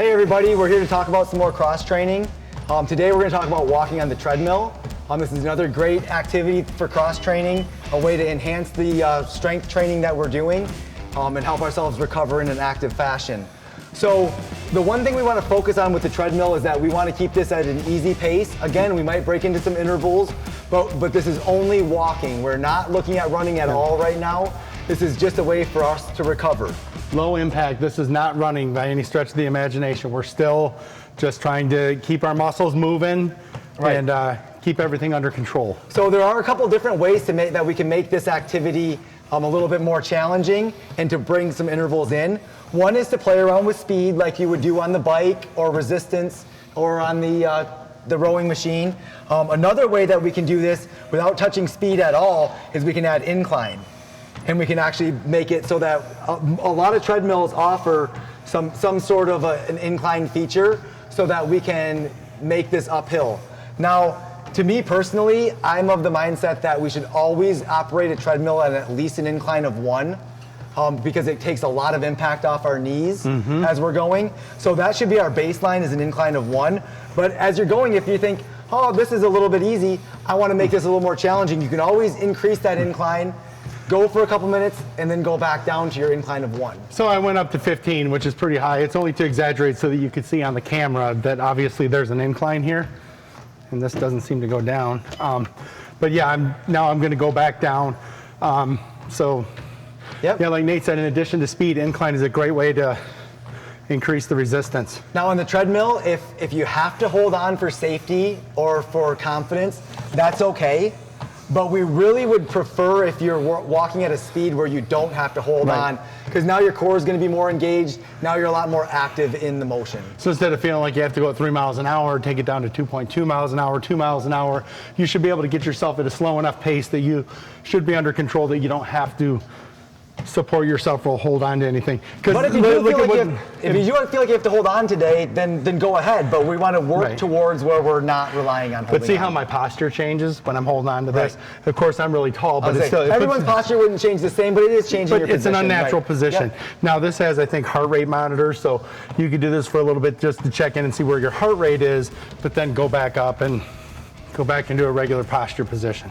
Hey everybody, we're here to talk about some more cross training. Today we're going to talk about walking on the treadmill. This is another great activity for cross training, a way to enhance the strength training that we're doing and help ourselves recover in an active fashion. So the one thing we want to focus on with the treadmill is that we want to keep this at an easy pace. Again, we might break into some intervals, but this is only walking. We're not looking at running at all right now. This is just a way for us to recover. Low impact. This is not running by any stretch of the imagination. We're still just trying to keep our muscles moving and keep everything under control. So there are a couple different ways that we can make this activity a little bit more challenging and to bring some intervals in. One is to play around with speed like you would do on the bike or resistance or on the rowing machine. Another way that we can do this without touching speed at all is we can add incline. And we can actually make it so that a lot of treadmills offer some sort of an incline feature so that we can make this uphill. Now, to me personally, I'm of the mindset that we should always operate a treadmill at least an incline of 1 because it takes a lot of impact off our knees as we're going. So that should be our baseline, is an incline of 1. But as you're going, if you think, oh, this is a little bit easy, I want to make this a little more challenging, you can always increase that incline, go for a couple minutes, and then go back down to your incline of 1. So I went up to 15, which is pretty high. It's only to exaggerate so that you can see on the camera that obviously there's an incline here, and this doesn't seem to go down. But yeah, now I'm going to go back down. Yeah, like Nate said, in addition to speed, incline is a great way to increase the resistance. Now on the treadmill, if you have to hold on for safety or for confidence, that's okay. But we really would prefer if you're walking at a speed where you don't have to hold on, because now your core is going to be more engaged. Now you're a lot more active in the motion. So instead of feeling like you have to go at 3 miles an hour, take it down to 2.2 miles an hour, 2 miles an hour, you should be able to get yourself at a slow enough pace that you should be under control, that you don't have to support yourself or hold on to anything. But if you do feel like you have to hold on today, then go ahead. But we want to work towards where we're not relying on holding on. But see how my posture changes when I'm holding on to this? Of course, I'm really tall, but it's still... Everyone's posture wouldn't change the same, but it is changing your position. But it's an unnatural position. Yep. Now, this has, I think, heart rate monitors, so you could do this for a little bit just to check in and see where your heart rate is, but then go back up and go back into a regular posture position.